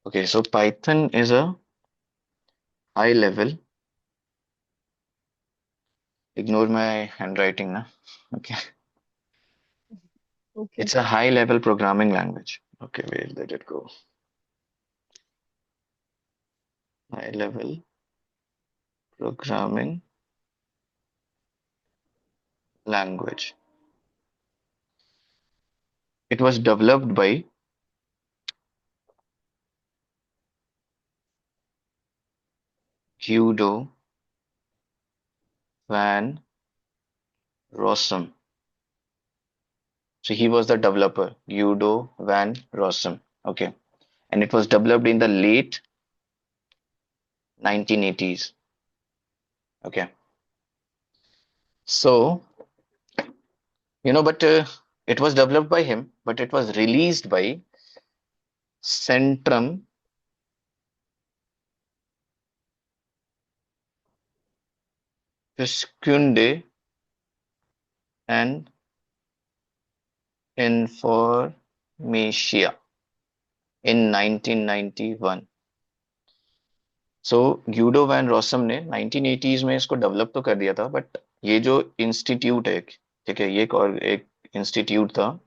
Okay, so Python is a high level. Ignore my handwriting now. Okay. Okay. It's a high level programming language. Okay, wait, let it go. High level programming language. It was developed by Guido van Rossum. So he was the developer, Guido van Rossum. Okay. And it was developed in the late 1980s. Okay. So, but it was developed by him, but it was released by Centrum Visconde and Informatia in 1991. So Guido van Rossum ने 1980s में इसको develop तो कर दिया था, but ये जो institute है, ठीक है, ये एक इंस्टीट्यूट था,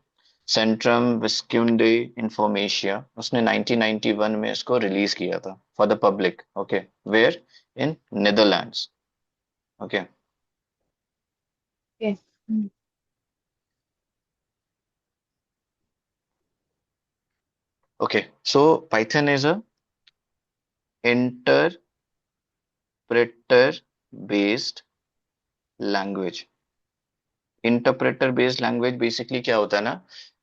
सेंट्रम विस्क्यूंडे इंफॉर्मेशिया, उसने 1991 में इसको रिलीज किया था for the public. Okay, where in Netherlands. Okay. Okay. Hmm. Okay, so Python is a interpreter based language. Interpreter based language basically क्या होता है ना,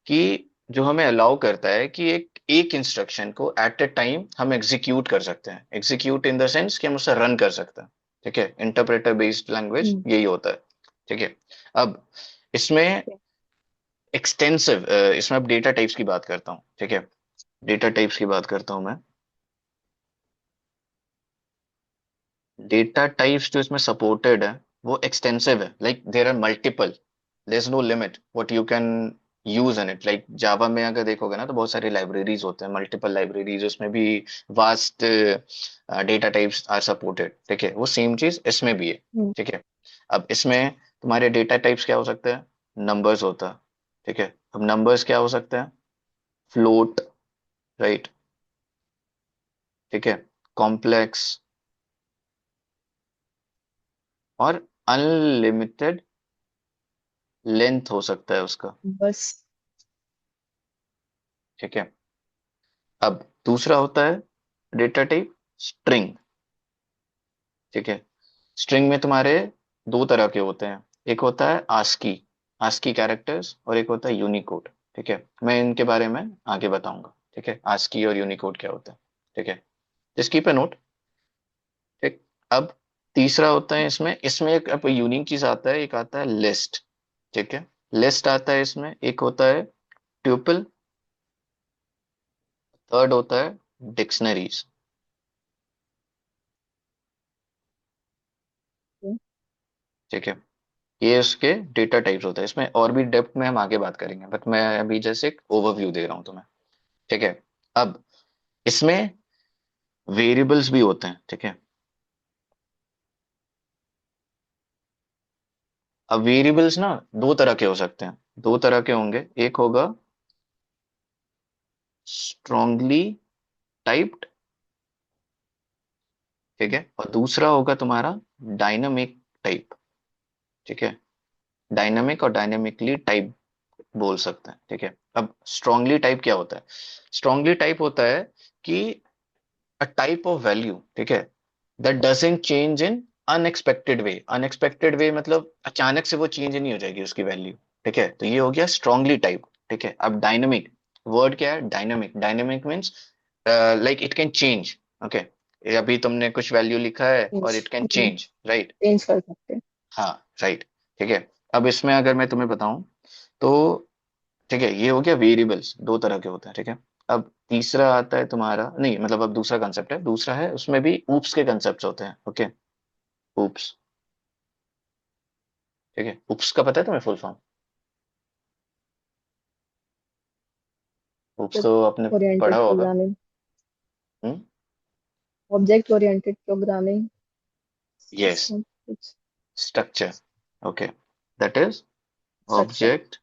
कि जो हमें अलाउ करता है कि एक एक इंस्ट्रक्शन को एट अ टाइम हम एग्जीक्यूट कर सकते हैं। एग्जीक्यूट इन द सेंस कि हम उसे रन कर सकते हैं। ठीक है, इंटरप्रेटर बेस्ड लैंग्वेज Hmm. यही होता है। ठीक है। अब इसमें Okay. एक्सटेंसिव, इसमें अब डेटा टाइप्स की बात करता हूँ। ठीक है, डेटा टाइप्स की बात करता हूँ मैं। डेटा टाइप्स जो इसमें सपोर्टेड है वो एक्सटेंसिव है, like there are multiple, there is no limit what you can use in it. Like Java में अगर देखोगे ना, तो बहुत सारी लाइब्रेरीज होते हैं, मल्टीपल लाइब्रेरीज, उसमें भी vast data types are supported. ठीक है, वो सेम चीज इसमें भी है। Hmm. ठीक है। अब इसमें तुम्हारे डेटा टाइप्स क्या हो सकते हैं? नंबर्स होता है। ठीक है, अब नंबर्स क्या हो सकते हैं? Float, right. ठीक है, कॉम्प्लेक्स और अनलिमिटेड लेंथ हो सकता है उसका। बस। ठीक है। अब दूसरा होता है डेटा टाइप स्ट्रिंग। ठीक है, स्ट्रिंग में तुम्हारे दो तरह के होते हैं। एक होता है आस्की, आस्की कैरेक्टर्स, और एक होता है यूनिकोड। ठीक है, मैं इनके बारे में आगे बताऊंगा। ठीक है, आस्की और यूनिकोड क्या होता है। ठीक है, जस्ट कीप ए नोट। ठीक। अब तीसरा होता है इसमें इसमें एक अब यूनिक चीज आता है, एक आता है लिस्ट। ठीक है, लिस्ट आता है इसमें, एक होता है ट्यूपल, थर्ड होता है डिक्शनरीज। Okay. ठीक है, ये उसके डेटा टाइप्स होते हैं। इसमें और भी डेप्थ में हम आगे बात करेंगे, बट मैं अभी जैसे एक ओवरव्यू दे रहा हूँ तुम्हें। ठीक है। अब इसमें वेरिएबल्स भी होते हैं। ठीक है, अब वेरिएबल्स ना दो तरह के हो सकते हैं, दो तरह के होंगे। एक होगा स्ट्रांगली टाइप्ड, ठीक है, और दूसरा होगा तुम्हारा डायनामिक टाइप। ठीक है, डायनामिक और डायनामिकली टाइप बोल सकते हैं। ठीक है, अब स्ट्रांगली टाइप क्या होता है? स्ट्रांगली टाइप होता है कि अ टाइप ऑफ वैल्यू, ठीक है, that doesn't change in unexpected way. Unexpected way मतलब अचानक से वो चेंज नहीं हो जाएगी उसकी वैल्यू। ठीक है, तो ये हो गया स्ट्रांगली टाइप। ठीक है, अब डायनेमिक, वर्ड क्या है? Dynamic. Dynamic means like it can change. Okay, अभी तुमने कुछ वैल्यू लिखा है और it can change change, right. कर सकते हैं। हाँ, राइट। ठीक है, अब इसमें अगर मैं तुम्हें बताऊं तो, ठीक है, ये हो गया वेरिएबल्स, दो तरह के होते हैं। ठीक है, अब तीसरा आता है तुम्हारा, नहीं मतलब अब दूसरा कंसेप्ट है, दूसरा है उसमें भी ऊप्स के कंसेप्ट होते हैं। Okay, oops. ठीक है, ऊप्स का पता है तुम्हें फुल फॉर्म? ऊप्स जब तो आपने ओरिएंटेड पढ़ा होगा। Programming. Hmm, object oriented programming yes, system कुछ structure, okay, that is structure object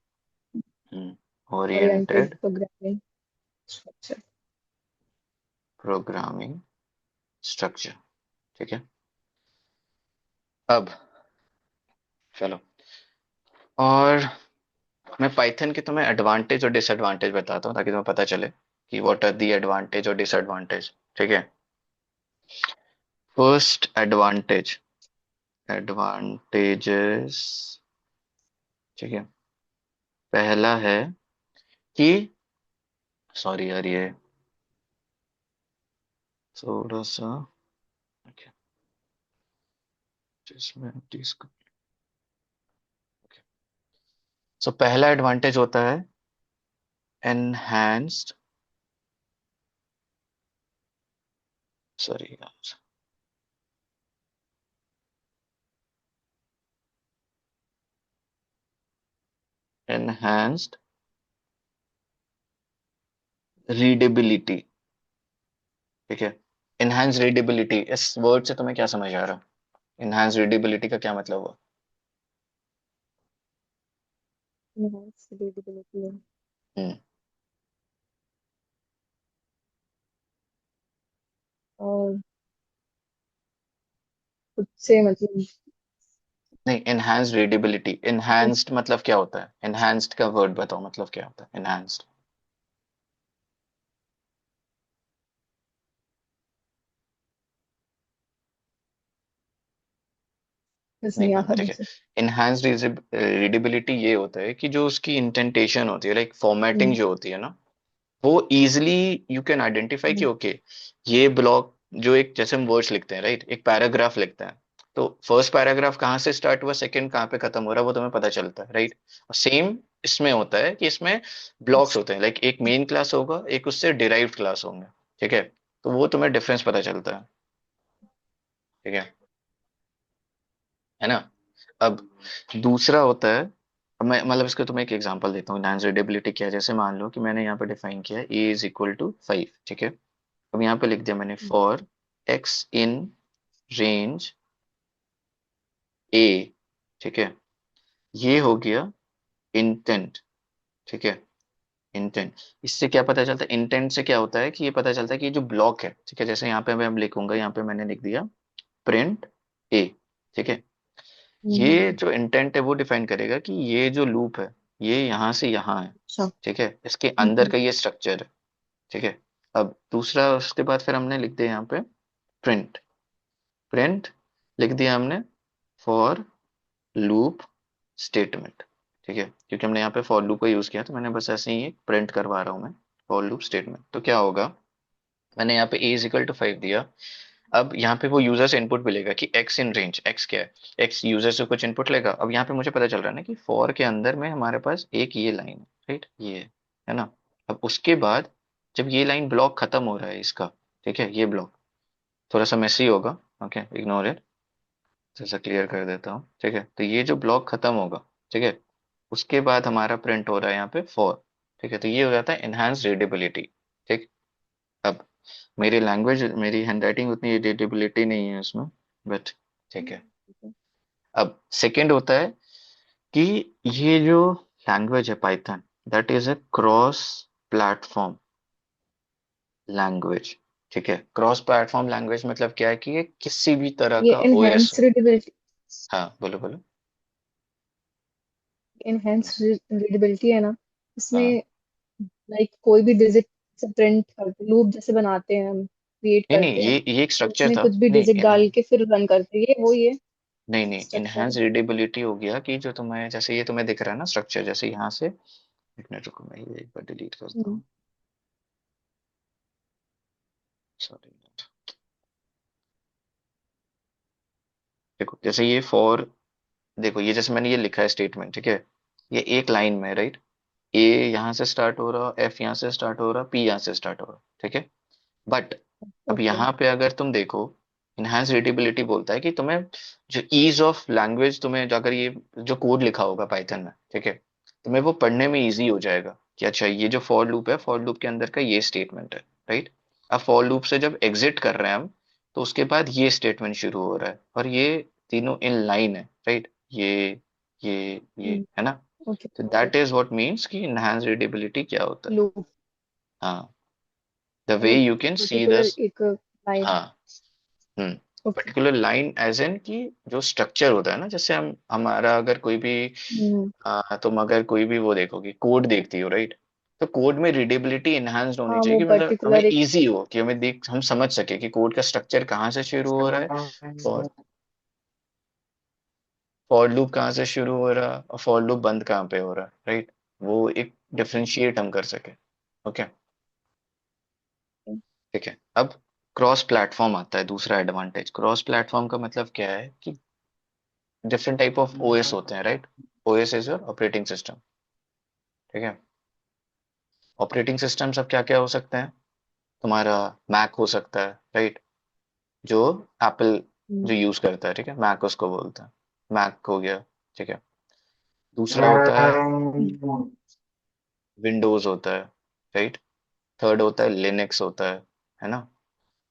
oriented oriented programming structure. Programming structure, ठीक है। अब चलो, और मैं पाइथन के तुम्हें एडवांटेज और डिसएडवांटेज बताता हूँ ताकि तुम्हें पता चले कि व्हाट आर दी एडवांटेज और डिसएडवांटेज, ठीक है। फर्स्ट एडवांटेज, एडवांटेजेस, ठीक है। पहला है कि, सॉरी यार ये थोड़ा सा, okay, जिसमें डिस्क, सो पहला एडवांटेज होता है एनहांस्ड, सॉरी यार, एनहांस्ड रीडेबिलिटी, ठीक है। इनहेंस रीडेबिलिटी, इस वर्ड से तुम्हें क्या समझ आ रहा है? इनहेंस रीडेबिलिटी का क्या मतलब हुआ? Enhanced readability हम्म, और खुद से मतलब नहीं, इनहेंस रीडेबिलिटी, इनहेंस्ड मतलब क्या होता है? इनहेंस्ड का वर्ड बताओ, मतलब क्या होता है इनहेंस्ड? बस नहीं नहीं आ मालूम, रहा ठीक है। मुझे। इनहेंस्ड रीडेबिलिटी ये होता है कि जो उसकी इंटेंटेशन होती है, लाइक फॉर्मेटिंग हम्म, जो होती है ना, वो इजिली यू कैन आइडेंटिफाई कि हम्म, ओके, ये ब्लॉक, जो एक जैसे हम वर्ड्स लिखते हैं राइट, एक पैराग्राफ लिखते हैं, तो फर्स्ट पैराग्राफ कहाँ से स्टार्ट हुआ, सेकंड कहाँ पे खत्म हो रहा है, वो तुम्हें पता चलता है राइट। सेम इसमें होता है कि इसमें ब्लॉक्स होते हैं, लाइक एक मेन क्लास होगा, एक उससे डिराइव्ड क्लास होंगे, ठीक है। तो वो तुम्हें डिफरेंस पता चलता है, ठीक है ना। अब दूसरा होता है, अब मैं मतलब इसको तुम्हें एक एग्जांपल देता हूँ, एनहांस रीडेबिलिटी क्या है। जैसे मान लो कि मैंने यहाँ पे डिफाइन किया है ए इज इक्वल टू 5, ठीक है। अब यहाँ पे लिख दिया मैंने फॉर एक्स इन रेंज ए, ठीक है। ये हो गया इंटेंट, ठीक है। इंटेंट, इससे क्या पता चलता है? इंटेंट से क्या होता है कि ये पता चलता है कि ये जो ब्लॉक है, ठीक है, जैसे यहाँ पे मैं लिखूंगा, यहाँ पे मैंने लिख दिया प्रिंट ए, ठीक है। हम्म, ये जो इंटेंट है वो डिफाइन करेगा कि ये जो लूप है, ये यहाँ से यहाँ है, अच्छा। ठीक है, इसके अंदर का ये स्ट्रक्चर है, ठीक है। अब दूसरा, उसके बाद फिर हमने लिख दिया यहाँ पे प्रिंट, प्रिंट लिख दिया हमने फॉर लूप स्टेटमेंट, ठीक है, क्योंकि हमने यहाँ पे फॉर लूप का यूज किया तो मैंने बस ऐसे ही प्रिंट करवा रहा हूँ मैं, फॉर लूप स्टेटमेंट। तो क्या होगा, मैंने यहाँ पे ए इज इक्वल टू 5 दिया। अब यहाँ पे वो यूजर से इनपुट मिलेगा कि एक्स इन रेंज, एक्स क्या है, एक्स यूजर से कुछ इनपुट लेगा। अब यहाँ पे मुझे पता चल रहा है ना कि फॉर के अंदर में हमारे पास एक ये लाइन है राइट, ये है ना। अब उसके बाद जब ये लाइन ब्लॉक खत्म हो रहा है इसका, ठीक है, ये ब्लॉक थोड़ा सा मेसी होगा, ओके, इग्नोर इट, जैसा क्लियर कर देता हूँ, ठीक है। तो ये जो ब्लॉक खत्म होगा, ठीक है, उसके बाद हमारा प्रिंट हो रहा है यहाँ पे फोर, ठीक है। तो ये हो जाता है एनहांस रीडेबिलिटी, ठीक। अब मेरी लैंग्वेज, मेरी हैंडराइटिंग उतनी रीडेबिलिटी नहीं है उसमें, बट ठीक है। अब सेकंड होता है कि ये जो लैंग्वेज है Python, that is a cross platform language, ठीक है। क्रॉस प्लेटफॉर्म लैंग्वेज मतलब क्या है कि ये किसी भी तरह ये का ओएस एनहेंस हो। रीडेबिलिटी, हाँ बोलो बोलो। एनहेंस रीडेबिलिटी है ना, हाँ, इसमें लाइक कोई भी डिजिट से प्रिंट करते, लूप जैसे बनाते हैं हम, क्रिएट नहीं नहीं, करते हैं, ये एक स्ट्रक्चर उसमें था, कुछ भी नहीं डिजिट डाल के फिर रन करते हैं, ये वो ये नहीं नहीं, स्ट्रक्चर इनहेंस है। रीडेबिलिटी हो गया कि जो तुम्हें, जैसे ये तुम्हें दिख रहा है ना स्ट्रक्चर, जैसे यहाँ से, एक मिनट रुको, मैं ये एक बार डिलीट करता हम्म, हूँ, सॉरी। देखो जैसे ये फॉर, देखो ये जैसे मैंने ये लिखा है स्टेटमेंट, ठीक है, ये एक लाइन में राइट, ए यहाँ से स्टार्ट हो रहा, एफ यहाँ से स्टार्ट हो रहा, पी यहाँ से स्टार्ट हो रहा, ठीक है। बट अब ओके। यहाँ पे अगर तुम देखो, इनहेंस रीडेबिलिटी बोलता है कि तुम्हें जो ईज ऑफ लैंग्वेज, तुम्हें जो अगर ये जो कोड लिखा होगा पाइथन में, ठीक है, तुम्हें वो पढ़ने में इजी हो जाएगा कि अच्छा ये जो फॉर लूप है, फॉर लूप के अंदर का ये स्टेटमेंट है राइट। अब फॉर लूप से जब एग्जिट कर रहे हैं हम, तो उसके बाद ये स्टेटमेंट शुरू हो रहा है, और ये तीनों इन लाइन है, राइट? ये ये है ना? ओके। तो दैट इज व्हाट मीन्स कि इनहेंस रीडेबिलिटी क्या होता है। लूप हाँ, द वे मतलब यू कैन सी पर्टिकुलर दस। एक लाइन। हाँ। Hmm. Okay. Particular line as in कि जो स्ट्रक्चर होता है ना, जैसे हम हमारा अगर कोई भी हम्म। तुम अगर कोई भी वो देखोगी, कोड देखती हो, राइट? तो कोड में रीडेबिलिटी इनहांस्ड होनी हाँ चाहिए वो कि मतलब हमें पर्टिकुलर एक। इजी हो, कि हमें देख हम समझ सके कि कोड का स्ट्रक्चर कहाँ से शुरू हो रहा है, और फॉर लूप कहाँ से शुरू हो रहा है, और फॉर लूप बंद कहाँ पे हो रहा है, राइट? वो एक डिफरेंशिएट हम कर सके। ओके। ठीक है। अब क्रॉस प्लेटफॉर्म आता है, दूसरा एडवांटेज। क्रॉस प्लेटफॉर्म का मतलब क्या है कि डिफरेंट टाइप ऑफ ओएस होते हैं, right? OS is your operating system. ठीक है। ऑपरेटिंग सिस्टम सब क्या क्या हो सकते हैं? तुम्हारा मैक हो सकता है, राइट? जो एप्पल जो हम्म। यूज करता है, ठीक है, मैक उसको बोलते हैं। मैक हो गया। ठीक है। दूसरा होता है विंडोज होता है, राइट? थर्ड होता है लिनक्स होता है ना?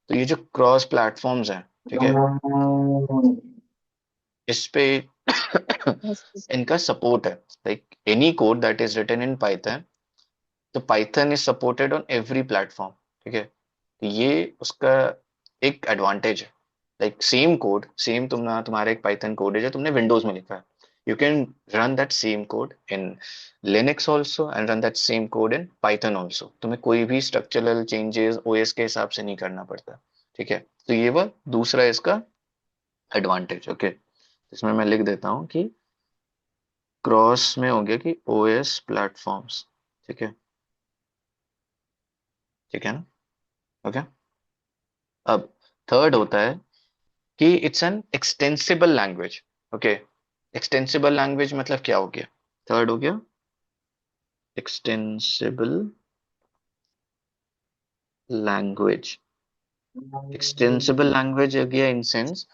तो ये जो क्रॉस प्लेटफॉर्म्स हैं, ठीक है, इस पे इनका सपोर्ट है। Like any code that is written in Python, तो Python is supported on every platform. ठीक है। तो ये उसका एक एडवांटेज है। लाइक सेम कोड, सेम तुम्हारा एक पाइथन कोड है जो तुमने विंडोज में लिखा है, you can run that same code in Linux also and run that same code in Python also. तुम्हें कोई भी स्ट्रक्चरल चेंजेस ओएस के हिसाब से नहीं करना पड़ता। ठीक है। तो ये वह दूसरा इसका एडवांटेज। ओके। इसमें मैं लिख देता हूँ कि क्रॉस में हो गया कि ओएस प्लेटफॉर्म्स। ठीक है। ठीक है ना? ओके। अब थर्ड होता है कि it's an extensible language. Okay. Extensible language मतलब क्या हो गया? थर्ड हो गया एक्सटेंसिबल लैंग्वेज। एक्सटेंसिबल लैंग्वेज हो गया इन सेंस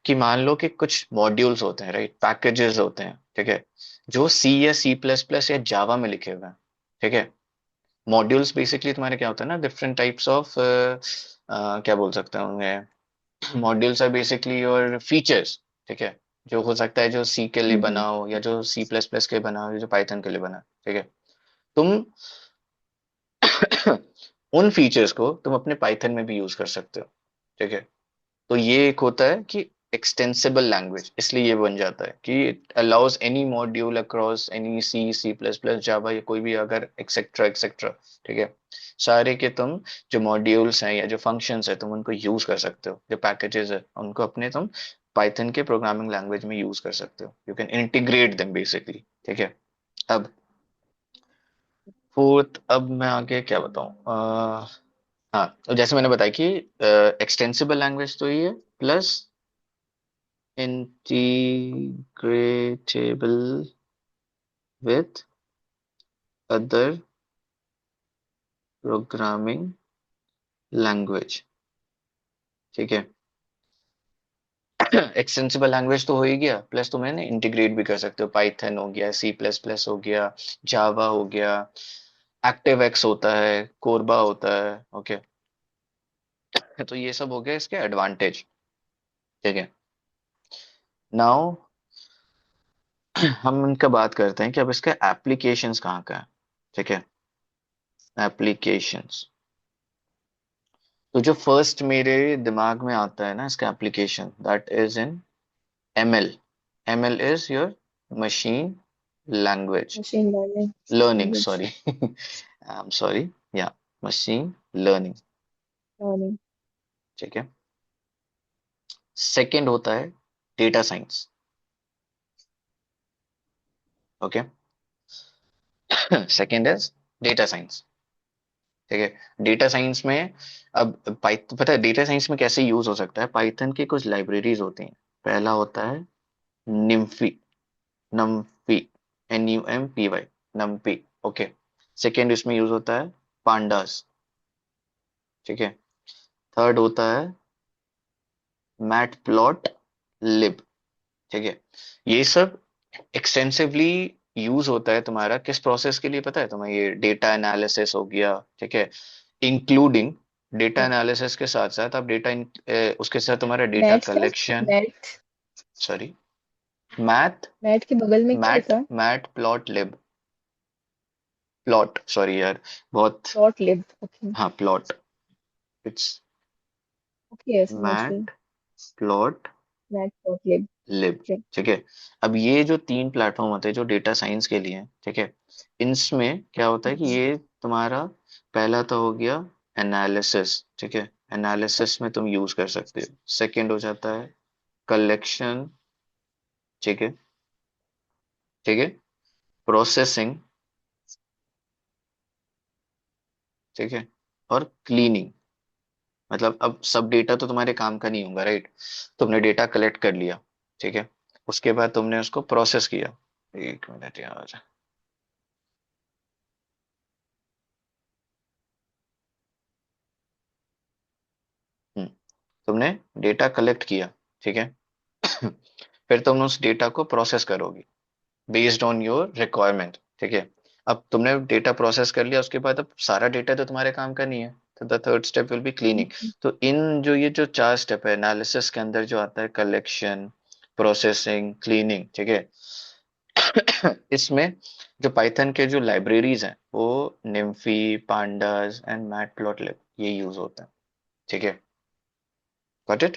कि मान लो कि कुछ मॉड्यूल्स होते हैं, राइट? पैकेजेस होते हैं, ठीक है, जो सी या सी प्लस प्लस या जावा में लिखे हुए हैं। ठीक है। मॉड्यूल्स बेसिकली तुम्हारे क्या होता है ना, डिफरेंट टाइप्स ऑफ क्या बोल सकते हैं उन्हें, modules are basically your features. ठीक है। जो हो सकता है जो सी के लिए बना हम्म। हो, या जो सी प्लस प्लस के बना हो, या जो पाइथन के लिए बना है। ठीक है। तुम उन फीचर्स को तुम अपने पाइथन में भी यूज कर सकते हो। ठीक है। तो ये एक होता है कि एक्सटेंसिबल लैंग्वेज, इसलिए ये बन जाता है कि it allows any module across any C, C plus plus, Java, या कोई भी अगर एक्सेट्रा एक्सेट्रा। ठीक है। सारे के तुम जो मॉड्यूल्स हैं या जो फंक्शंस है तुम उनको यूज कर सकते हो, जो पैकेजेस है उनको अपने तुम पाइथन के प्रोग्रामिंग लैंग्वेज में यूज कर सकते हो। You can integrate them basically. ठीक है। अब फोर्थ, अब मैं आगे क्या बताऊं? हाँ, तो जैसे मैंने बताया कि एक्सटेंसिबल लैंग्वेज तो ये है, plus integratable with other programming language। ठीक है। एक्सटेंसिबल लैंग्वेज तो हो ही गया, प्लस तुम है ना इंटीग्रेट भी कर सकते हो। पाइथन हो गया, सी प्लस प्लस हो गया, जावा हो गया, एक्टिव एक्स होता है, कोरबा होता है। ओके। तो ये सब हो गया इसके एडवांटेज। ठीक है। नाउ हम इनका बात करते हैं कि अब इसका एप्लीकेशंस कहाँ का है। ठीक है। एप्लीकेशंस। तो जो फर्स्ट मेरे दिमाग में आता है ना इसका application, that is in ML. ML is your machine language machine learning learning, language. Sorry, I am sorry, या मशीन लर्निंग। लर्निंग। ठीक है। सेकंड होता है data science. Okay. Second is data science. ठीक है। डेटा साइंस में अब पता है डेटा साइंस में कैसे यूज हो सकता है? पाइथन की कुछ लाइब्रेरीज होती हैं। पहला होता है निम्फी, नम्पी, NUMPY, नम्पी। ओके। सेकेंड इसमें यूज होता है पांडास। ठीक है। थर्ड होता है मैट प्लॉट लिब। ठीक है। ये सब एक्सटेंसिवली यूज होता है तुम्हारा किस प्रोसेस के लिए पता है तुम्हें? ये डेटा एनालिसिस हो गया, ठीक है, इंक्लूडिंग डेटा एनालिसिस के साथ साथ आप उसके साथ तुम्हारा डेटा मैथ क्या? Collection, math? Sorry, math, math के बगल में क्या मैट होता है? मैट प्लॉट लिब, प्लॉट, सॉरी यार, बहुत, प्लॉट लिब, ओके। हाँ प्लॉट, इट्स ओके, समझ गई। मैट प्लॉट मैथ प्लॉट लिब। लिब, ठीक है। अब ये जो तीन प्लेटफॉर्म होते हैं जो डेटा साइंस के लिए हैं, ठीक है, इनमें क्या होता है कि ये तुम्हारा पहला तो हो गया एनालिसिस, ठीक है, एनालिसिस में तुम यूज कर सकते हो। सेकंड हो जाता है कलेक्शन, ठीक है, ठीक है, प्रोसेसिंग, ठीक है, और क्लीनिंग। मतलब अब सब डेटा तो तुम्हारे काम का नहीं होगा, राइट। तुमने डेटा कलेक्ट कर लिया, ठीक है, उसके बाद तुमने उसको प्रोसेस किया। एक मिनट यार। हम्म, तुमने डेटा कलेक्ट किया, ठीक है, फिर तुम उस डेटा को प्रोसेस करोगे बेस्ड ऑन योर रिक्वायरमेंट, ठीक है। अब तुमने डेटा प्रोसेस कर लिया, उसके बाद अब सारा डेटा तो तुम्हारे काम का नहीं है, तो the third step will be cleaning. तो इन जो ये जो चार स्टेप है एनालिसिस के अंदर, जो आता है कलेक्शन, प्रोसेसिंग, क्लीनिंग, ठीक है, इसमें जो पाइथन के जो लाइब्रेरीज हैं वो निम्फी, पांडास एंड मैटप्लॉटलिब, ये यूज होता है, ठीक है। Got it.